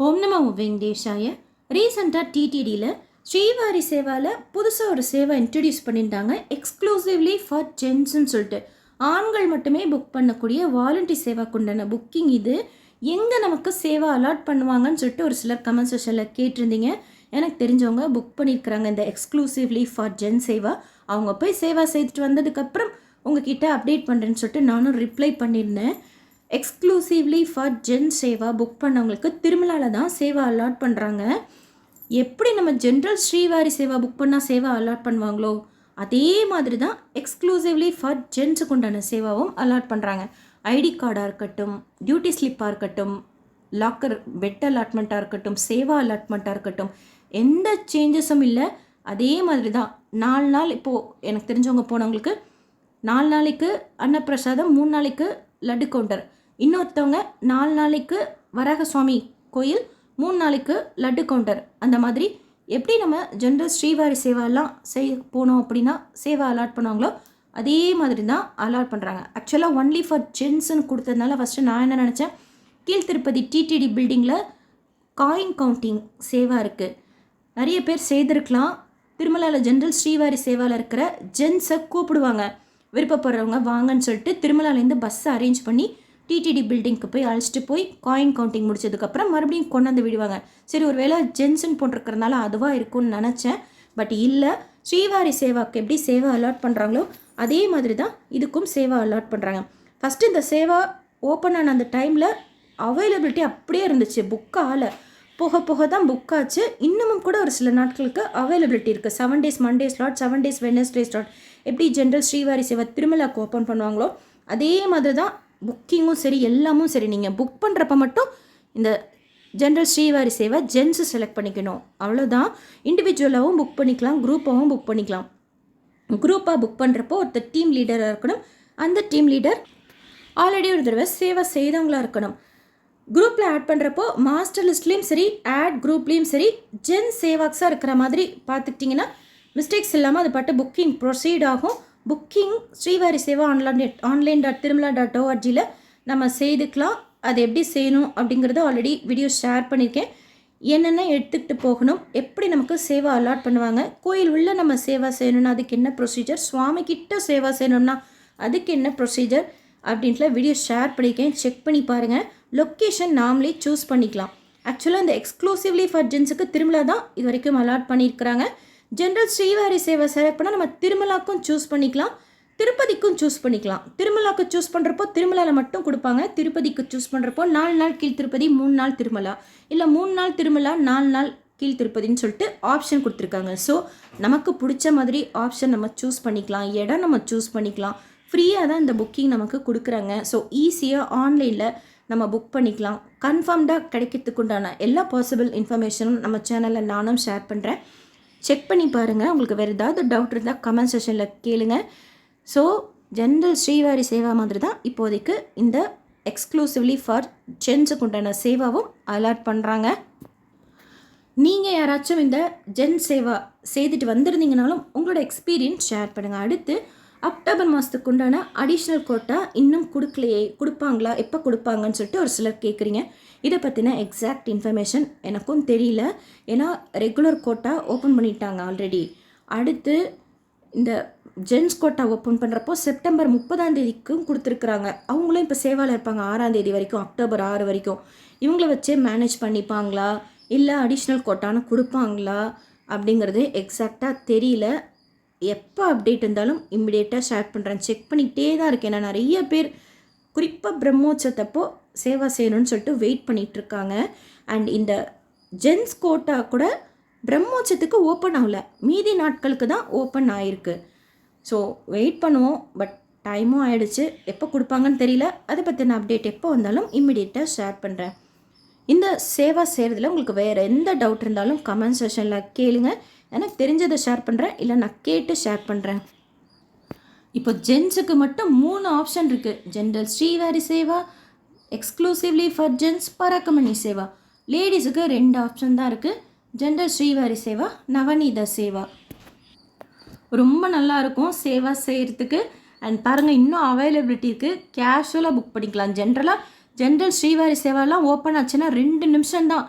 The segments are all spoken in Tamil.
ஓம் நமோ வெங்கடேஷாய. ரீசெண்டாக டிடிடியில் ஸ்ரீவாரி சேவாவில் புதுசாக ஒரு சேவை இன்ட்ரடியூஸ் பண்ணியிருந்தாங்க. எக்ஸ்க்ளூசிவ்லி ஃபார் ஜென்ஸ்ன்னு சொல்லிட்டு ஆண்கள் மட்டுமே புக் பண்ணக்கூடிய வாலண்டி சேவாக்கு உண்டான புக்கிங் இது. எங்கே நமக்கு சேவா அலாட் பண்ணுவாங்கன்னு சொல்லிட்டு ஒரு சிலர் கமெண்ட் செஷனில் கேட்டிருந்தீங்க. எனக்கு தெரிஞ்சவங்க புக் பண்ணியிருக்கிறாங்க இந்த எக்ஸ்க்ளூசிவ்லி ஃபார் ஜென் சேவா. அவங்க போய் சேவா செய்துட்டு வந்ததுக்கப்புறம் உங்ககிட்ட அப்டேட் பண்ணுறேன்னு சொல்லிட்டு நானும் ரிப்ளை பண்ணியிருந்தேன். எக்ஸ்க்ளூசிவ்லி ஃபார் ஜென் சேவா புக் பண்ணவங்களுக்கு திருமலாவில் தான் சேவா அலாட் பண்ணுறாங்க. எப்படி நம்ம ஜென்ரல் ஸ்ரீவாரி சேவா புக் பண்ணால் சேவா அலாட் பண்ணுவாங்களோ அதே மாதிரி தான் எக்ஸ்க்ளூசிவ்லி ஃபார் ஜென்ஸுக்கு உண்டான சேவாவும் அலாட் பண்ணுறாங்க. ஐடி கார்டாக இருக்கட்டும், டியூட்டி ஸ்லிப்பாக இருக்கட்டும், லாக்கர் பெட் அலாட்மெண்ட்டாக இருக்கட்டும், சேவா அலாட்மெண்ட்டாக இருக்கட்டும், எந்த சேஞ்சஸும் இல்லை. அதே மாதிரி தான் 4 நாள் இப்போது எனக்கு தெரிஞ்சவங்க போனவங்களுக்கு 4 நாளைக்கு அன்னப்பிரசாதம், 3 நாளைக்கு லட்டு கவுண்டர், இன்னொருத்தவங்க 4 நாளைக்கு வராக சுவாமி கோயில், 3 நாளைக்கு லட்டு கவுண்டர். அந்த மாதிரி எப்படி நம்ம ஜென்ரல் ஸ்ரீவாரி சேவாலாம் போனோம் அப்படின்னா சேவா அலாட் பண்ணுவாங்களோ அதே மாதிரி தான் அலாட் பண்ணுறாங்க. ஆக்சுவலாக ஒன்லி ஃபார் ஜென்ஸுன்னு கொடுத்ததுனால ஃபஸ்ட்டு நான் என்ன நினச்சேன், கீழ்த்திருப்பதி டிடிடி பில்டிங்கில் காயின் கவுண்டிங் சேவா இருக்குது, நிறைய பேர் செய்திருக்கலாம். திருமலாவில் ஜென்ரல் ஸ்ரீவாரி சேவாவில் இருக்கிற ஜென்ஸை கூப்பிடுவாங்க, விருப்பப்படுறவங்க வாங்கன்னு சொல்லிட்டு திருமலாலேருந்து பஸ்ஸை அரேஞ்ச் பண்ணி டிடிடி பில்டிங்க்கு போய் அழைச்சிட்டு போய் காயின் கவுண்டிங் முடிச்சதுக்கப்புறம் மறுபடியும் கொண்டாந்து விடுவாங்க. சரி, ஒரு வேளை ஜென்ஸுன்னு போட்டிருக்கிறதுனால அதுவாக இருக்கும்னு நினச்சேன். பட் இல்லை, ஸ்ரீவாரி சேவாக்கு எப்படி சேவா அலாட் பண்ணுறாங்களோ அதே மாதிரி தான் இதுக்கும் சேவா அலாட் பண்ணுறாங்க. ஃபஸ்ட்டு இந்த சேவா ஓப்பன் ஆன அந்த டைமில் அவைலபிலிட்டி அப்படியே இருந்துச்சு, புக் ஆகலை. போக போக தான் புக் ஆச்சு. இன்னமும் கூட ஒரு சில நாட்களுக்கு அவைலபிலிட்டி இருக்குது. 7 days Monday slot, 7 days Wednesday slot. எப்படி ஜென்ரல் ஸ்ரீவாரி சேவா திருமலாக்கு ஓப்பன் பண்ணுவாங்களோ அதே மாதிரி தான் புக்கிங்கும் சரி, எல்லாமும் சரி. நீங்கள் புக் பண்ணுறப்ப மட்டும் இந்த general Srivari Seva gents select பண்ணிக்கணும், அவ்வளோதான். இண்டிவிஜுவலாகவும் புக் பண்ணிக்கலாம், குரூப்பாகவும் புக் பண்ணிக்கலாம். குரூப்பாக புக் பண்ணுறப்போ ஒருத்தர் டீம் லீடராக இருக்கணும். அந்த டீம் லீடர் ஆல்ரெடி ஒரு தடவை சேவா செய்தவங்களாக இருக்கணும். குரூப்பில் ஆட் பண்ணுறப்போ மாஸ்டர் லிஸ்ட்லேயும் சரி, ஆட் குரூப்லேயும் சரி, ஜென் சேவாக்ஸாக இருக்கிற மாதிரி பார்த்துக்கிட்டிங்கன்னா மிஸ்டேக்ஸ் இல்லாமல் அது பாட்டு புக்கிங் ப்ரொசீட் ஆகும். புக்கிங் ஸ்ரீவாரி சேவா online.tirumala.org நம்ம செய்துக்கலாம். அது எப்படி செய்யணும் அப்படிங்கிறத ஆல்ரெடி வீடியோ ஷேர் பண்ணியிருக்கேன். என்னென்ன எடுத்துக்கிட்டு போகணும், எப்படி நமக்கு சேவா அலாட் பண்ணுவாங்க, கோயில் உள்ள நம்ம சேவா செய்யணும்னா அதுக்கு என்ன ப்ரொசீஜர், சுவாமி கிட்ட சேவா செய்யணும்னா அதுக்கு என்ன ப்ரொசீஜர் அப்படின்ட்டு வீடியோ ஷேர் பண்ணியிருக்கேன். செக் பண்ணி பாருங்கள். லொக்கேஷன் நாமளே சூஸ் பண்ணிக்கலாம். ஆக்சுவலாக இந்த எக்ஸ்க்ளூசிவ்லி ஃபார் ஜென்ஸுக்கு திருமலா தான் இது வரைக்கும் அலாட் பண்ணியிருக்கிறாங்க. ஜென்ரல் ஸ்ரீவாரி சேவை செலக்ட் பண்ணால் நம்ம திருமலாக்கும் சூஸ் பண்ணிக்கலாம், திருப்பதிக்கும் சூஸ் பண்ணிக்கலாம். திருமலாவுக்கு சூஸ் பண்ணுறப்போ திருமலாவில் மட்டும் கொடுப்பாங்க. திருப்பதிக்கு சூஸ் பண்ணுறப்போ 4 நாள் கீழ் திருப்பதி, 3 நாள் திருமலா, இல்லை 3 நாள் திருமலா, 4 நாள் கீழ் திருப்பதின்னு சொல்லிட்டு ஆப்ஷன் கொடுத்துருக்காங்க. ஸோ நமக்கு பிடிச்ச மாதிரி ஆப்ஷன் நம்ம சூஸ் பண்ணிக்கலாம், இடம் நம்ம சூஸ் பண்ணிக்கலாம். ஃப்ரீயாக தான் இந்த புக்கிங் நமக்கு கொடுக்குறாங்க. ஸோ ஈஸியாக ஆன்லைனில் நம்ம புக் பண்ணிக்கலாம். கன்ஃபார்ம்டாக கிடைக்கிறதுக்கு உண்டான எல்லா பாசிபிள் இன்ஃபர்மேஷனும் நம்ம சேனலில் நானும் ஷேர் பண்ணுறேன். செக் பண்ணி பாருங்கள். உங்களுக்கு வேறு ஏதாவது டவுட் இருந்தால் கமெண்ட் செஷனில் கேளுங்க. ஸோ ஜென்ரல் ஸ்ரீவாரி சேவா மாதிரி தான் இப்போதைக்கு இந்த எக்ஸ்க்ளூசிவ்லி ஃபார் ஜென்ஸுக்கு உண்டான சேவாவும் அலாட் பண்ணுறாங்க. நீங்கள் யாராச்சும் இந்த ஜென் சேவா செய்துட்டு வந்திருந்தீங்கனாலும் உங்களோட எக்ஸ்பீரியன்ஸ் ஷேர் பண்ணுங்கள். அடுத்து அக்டோபர் மாதத்துக்கு உண்டான அடிஷ்னல் கோட்டா இன்னும் கொடுக்கலையே, கொடுப்பாங்களா, எப்போ கொடுப்பாங்கன்னு சொல்லிட்டு ஒரு சிலர் கேட்குறீங்க. இதை பற்றின எக்ஸாக்ட் இன்ஃபர்மேஷன் எனக்கும் தெரியல. ஏன்னா ரெகுலர் கோட்டா ஓப்பன் பண்ணிட்டாங்க ஆல்ரெடி. அடுத்து இந்த ஜென்ஸ் கோட்டா ஓப்பன் பண்ணுறப்போ செப்டம்பர் 30 கொடுத்துருக்குறாங்க. அவங்களும் இப்போ சேவாவில் இருப்பாங்க 6 வரைக்கும், அக்டோபர் 6 வரைக்கும். இவங்கள வச்சே மேனேஜ் பண்ணிப்பாங்களா இல்லை அடிஷ்னல் கோட்டான்னு கொடுப்பாங்களா அப்படிங்கிறது எக்ஸாக்டாக தெரியல. எப்போ அப்டேட் இருந்தாலும் இம்மிடியேட்டாக ஷேர் பண்ணுறேன். செக் பண்ணிக்கிட்டே தான் இருக்கேன். நான் நிறைய பேர் குறிப்பாக பிரம்மோற்சவத்தப்போ சேவா செய்யணும்னு சொல்லிட்டு வெயிட் பண்ணிகிட்ருக்காங்க. அண்ட் இந்த ஜென்ஸ் கோட்டா கூட பிரம்மோற்சவத்துக்கு ஓப்பன் ஆகலை, மீதி நாட்களுக்கு தான் ஓப்பன் ஆகிருக்கு. ஸோ வெயிட் பண்ணுவோம். பட் டைமும் ஆகிடுச்சு, எப்போ கொடுப்பாங்கன்னு தெரியல. அதை பற்றின அப்டேட் எப்போ வந்தாலும் இம்மிடியேட்டாக ஷேர் பண்ணுறேன். இந்த சேவா செய்கிறதுல உங்களுக்கு வேறு எந்த டவுட் இருந்தாலும் கமெண்ட் செஷனில் கேளுங்க. எனக்கு தெரிஞ்சதை ஷேர் பண்ணுறேன், இல்லை நான் கேட்டு ஷேர் பண்ணுறேன். இப்போ ஜென்ஸுக்கு மட்டும் 3 ஆப்ஷன் இருக்குது. General Srivari seva, exclusively for gents, Parakamani seva. லேடிஸுக்கு 2 ஆப்ஷன் தான் இருக்குது. ஜென்ரல் ஸ்ரீவாரி சேவா, நவநீத சேவா. ரொம்ப நல்லாயிருக்கும் சேவா செய்கிறதுக்கு. அண்ட் பாருங்கள், இன்னும் அவைலபிலிட்டி இருக்குது. கேஷுவலாக புக் பண்ணிக்கலாம். ஜென்ரல் ஸ்ரீவாரி சேவாலாம் ஓப்பன் ஆச்சுன்னா 2 நிமிஷம் தான்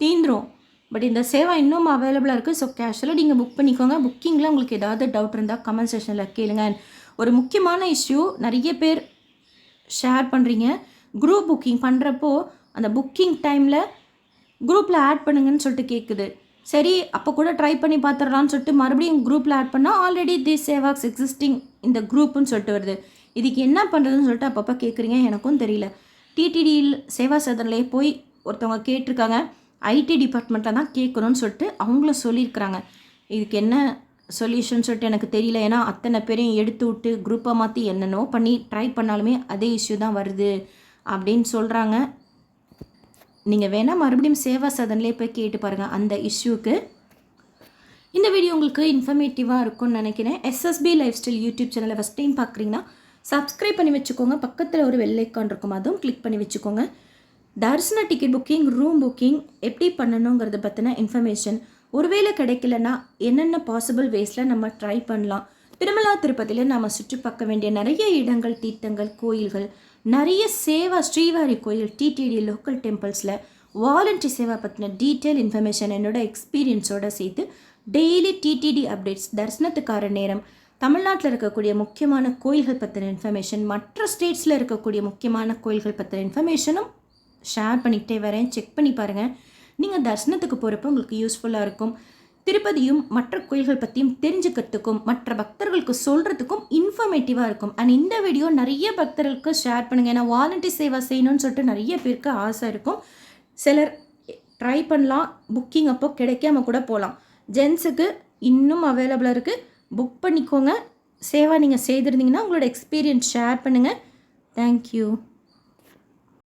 தீந்துரும். பட் இந்த சேவா இன்னும் அவைலபிளாக இருக்குது. ஸோ கேஷுவலாக நீங்கள் புக் பண்ணிக்கோங்க. புக்கிங்கில் உங்களுக்கு ஏதாவது டவுட் இருந்தால் கமெண்ட் செக்ஷனில் கேளுங்க. ஒரு முக்கியமான இஷ்யூ நிறைய பேர் ஷேர் பண்ணுறீங்க. குரூப் புக்கிங் பண்ணுறப்போ அந்த புக்கிங் டைமில் குரூப்பில் ஆட் பண்ணுங்கன்னு சொல்லிட்டு கேட்குது. சரி அப்போ கூட ட்ரை பண்ணி பார்த்துடலான்னு சொல்லிட்டு மறுபடியும் குரூப்பில் ஆட் பண்ணால் ஆல்ரெடி தி சேவாக்ஸ் எக்ஸிஸ்டிங் இந்த குரூப்புன்னு சொல்லிட்டு வருது. இதுக்கு என்ன பண்ணுறதுன்னு சொல்லிட்டு அப்பப்போ கேட்குறீங்க. எனக்கும் தெரியல. டிடிடியில் சேவா சதன்லேயே போய் ஒருத்தவங்க கேட்டிருக்காங்க. ஐடி டிபார்ட்மெண்ட்டில் தான் கேட்கணும்னு சொல்லிட்டு அவங்களும் சொல்லியிருக்கிறாங்க. இதுக்கு என்ன சொல்யூஷன் சொல்லிட்டு எனக்கு தெரியல. ஏன்னா அத்தனை பேரையும் எடுத்து விட்டு குரூப்பை மாற்றி என்னென்னோ பண்ணி ட்ரை பண்ணாலுமே அதே இஷ்யூ தான் வருது அப்படின்னு சொல்கிறாங்க. நீங்கள் வேணால் மறுபடியும் சேவா சதன்லேயே போய் கேட்டு பாருங்கள் அந்த இஷ்யூக்கு. இந்த வீடியோ உங்களுக்கு இன்ஃபர்மேட்டிவாக இருக்கும்னு நினைக்கிறேன். எஸ்எஸ்பி லைஃப் ஸ்டைல் யூடியூப் சேனலை ஃபஸ்ட் டைம் பார்க்குறீங்கன்னா சப்ஸ்கிரைப் பண்ணி வச்சுக்கோங்க. பக்கத்தில் ஒரு வெள்ளை ஐக்கான் இருக்கும், அதுவும் கிளிக் பண்ணி வச்சுக்கோங்க. தரிசன டிக்கெட் புக்கிங், ரூம் புக்கிங் எப்படி பண்ணணுங்கிறத பற்றின இன்ஃபர்மேஷன் ஒருவேளை கிடைக்கலன்னா என்னென்ன பாசிபிள் வேஸில் நம்ம ட்ரை பண்ணலாம். திருமலா திருப்பதியில் நம்ம சுற்றி பார்க்க வேண்டிய நிறைய இடங்கள், தீர்த்தங்கள், கோயில்கள், நிறைய சேவா, ஸ்ரீவாரி கோயில், டிடிடி லோக்கல் டெம்பிள்ஸில் வாலண்டரி சேவா பற்றின டீட்டெயில் இன்ஃபர்மேஷன் என்னோட எக்ஸ்பீரியன்ஸோடு சேர்த்து டெய்லி டிடிடி அப்டேட்ஸ், தரிசனத்துக்கான நேரம், தமிழ்நாட்டில் இருக்கக்கூடிய முக்கியமான கோயில்கள் பற்றின இன்ஃபர்மேஷன், மற்ற ஸ்டேட்ஸில் இருக்கக்கூடிய முக்கியமான கோயில்கள் பற்றின இன்ஃபர்மேஷனும் ஷேர் பண்ணிக்கிட்டே வரேன். செக் பண்ணி பாருங்கள். நீங்கள் தரிசனத்துக்கு போகிறப்போ உங்களுக்கு யூஸ்ஃபுல்லாக இருக்கும். திருப்பதியும் மற்ற கோயில்கள் பற்றியும் தெரிஞ்சுக்கிறதுக்கும் மற்ற பக்தர்களுக்கு சொல்கிறதுக்கும் இன்ஃபர்மேட்டிவாக இருக்கும். அண்ட் இந்த வீடியோ நிறைய பக்தர்களுக்கு ஷேர் பண்ணுங்கள். ஏன்னா வாலண்டரி சேவா செய்யணும்னு சொல்லிட்டு நிறைய பேருக்கு ஆசை இருக்கும். சிலர் ட்ரை பண்ணலாம், புக்கிங் அப்போ கிடைக்காம கூட போகலாம். ஜென்ஸுக்கு இன்னும் அவைலபிளாக இருக்குது. புக் பண்ணிக்கோங்க. சேவா நீங்கள் செய்திருந்தீங்கன்னா உங்களோட எக்ஸ்பீரியன்ஸ் ஷேர் பண்ணுங்கள். தேங்க்யூ.